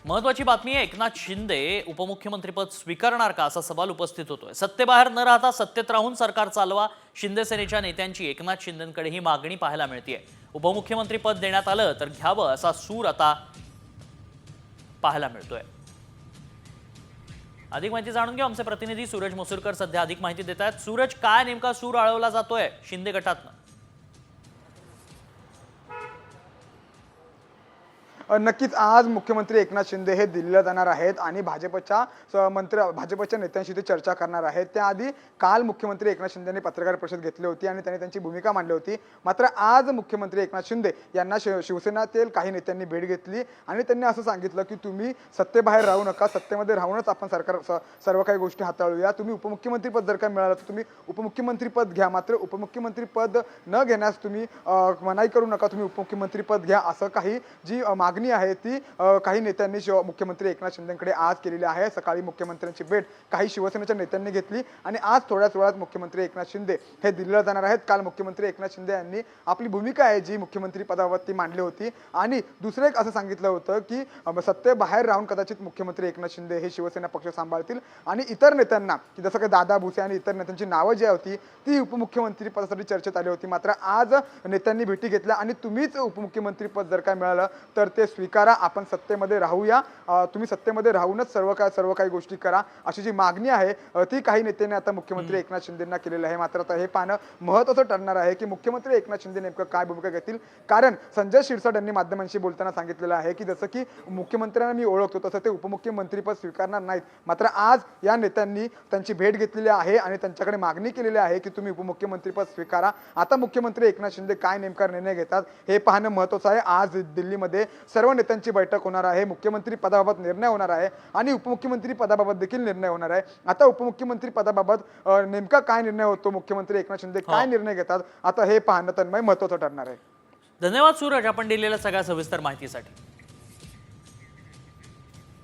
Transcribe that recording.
महत्वाची बातमी आहे, एकनाथ शिंदे उपमुख्यमंत्रीपद स्वीकारणार का असा सवाल उपस्थित होतोय। सत्तेबाहेर न राहता सत्तेत राहून सरकार चालवा, शिंदे सेनेच्या नेत्यांची एकनाथ शिंदेंकडे ही मागणी पाहायला मिळतेय। उपमुख्यमंत्रीपद देण्यात आलं तर घ्यावं असा सूर आता पाहायला मिळतोय। अधिक माहिती जाणून घेऊ, आमचे प्रतिनिधी सूरज मसूरकर सध्या अधिक माहिती देत आहेत। सूरज, काय नेमका सूर आळवला जातोय शिंदे गटातनं? नक्कीच आज मुख्यमंत्री एकनाथ शिंदे हे दिल्लीला जाणार आहेत आणि भाजपच्या नेत्यांशी ते चर्चा करणार आहेत। त्याआधी काल मुख्यमंत्री एकनाथ शिंदेंनी पत्रकार परिषद घेतली होती आणि त्यांनी त्यांची भूमिका मांडली होती। मात्र आज मुख्यमंत्री एकनाथ शिंदे यांना शिवसेनेतील काही नेत्यांनी भेट घेतली आणि त्यांनी असं सांगितलं की तुम्ही सत्तेबाहेर राहू नका, सत्तेमध्ये राहूनच आपण सर्व काही गोष्टी हाताळूया। तुम्ही उपमुख्यमंत्रीपद जर का मिळालं तर तुम्ही उपमुख्यमंत्रीपद घ्या, मात्र उपमुख्यमंत्रीपद न घेण्यास तुम्ही मनाई करू नका, तुम्ही उपमुख्यमंत्रीपद घ्या, असं काही जी मागणी आहे ती काही नेत्यांनी मुख्यमंत्री एकनाथ शिंदेंकडे आज केलेली आहे। सकाळी मुख्यमंत्र्यांची भेट काही शिवसेनेच्या नेत्यांनी घेतली आणि आज थोड्याच वेळात मुख्यमंत्री एकनाथ शिंदे हे दिल्लीला जाणार आहेत। काल मुख्यमंत्री एकनाथ शिंदे यांनी आपली भूमिका आहे जी मुख्यमंत्री पदावर ती मांडली होती आणि दुसरं एक असं सांगितलं होतं की सत्तेबाहेर राहून कदाचित मुख्यमंत्री एकनाथ शिंदे हे शिवसेना पक्ष सांभाळतील आणि इतर नेत्यांना की जसं काही दादा भुसे आणि इतर नेत्यांची नावं जी होती ती उपमुख्यमंत्री पदासाठी चर्चेत आली होती। मात्र आज नेत्यांनी भेटी घेतल्या आणि तुम्हीच उपमुख्यमंत्री पद जर काय मिळालं तर ते स्वीकारा, आपण सत्तेमध्ये राहूया, तुम्ही सत्तेमध्ये राहूनच सर्व काही गोष्टी करा, अशी जी मागणी आहे ती काही नेत्यांनी आता मुख्यमंत्री एकनाथ शिंदेंना केलेली आहे। मात्र आता हे पाहणं महत्त्वाचं ठरणार आहे की मुख्यमंत्री एकनाथ शिंदे नेमकं काय भूमिका घेतील, कारण संजय शिरसाट यांनी माध्यमांशी बोलताना सांगितलेलं आहे की जसं की मुख्यमंत्र्यांना मी ओळखतो तसं ते उपमुख्यमंत्रीपद स्वीकारणार नाहीत। मात्र आज या नेत्यांनी त्यांची भेट घेतलेली आहे आणि त्यांच्याकडे मागणी केलेली आहे की तुम्ही उपमुख्यमंत्रीपद स्वीकारा। आता मुख्यमंत्री एकनाथ शिंदे काय नेमका निर्णय घेतात हे पाहणं महत्त्वाचं आहे। आज दिल्लीमध्ये सर्व नेत्यांची बैठक होणार आहे, मुख्यमंत्री पदाबाबत निर्णय होणार आहे आणि उपमुख्यमंत्री पदाबाबत देखील निर्णय होणार आहे। आता उपमुख्यमंत्री पदाबाबत नेमका काय निर्णय होतो, मुख्यमंत्री एकनाथ शिंदे काय निर्णय घेतात, आता हे पाहणं तन्मय महत्त्वाचं ठरणार आहे। धन्यवाद सूरज, आपण दिलेल्या सगळ्या सविस्तर माहितीसाठी।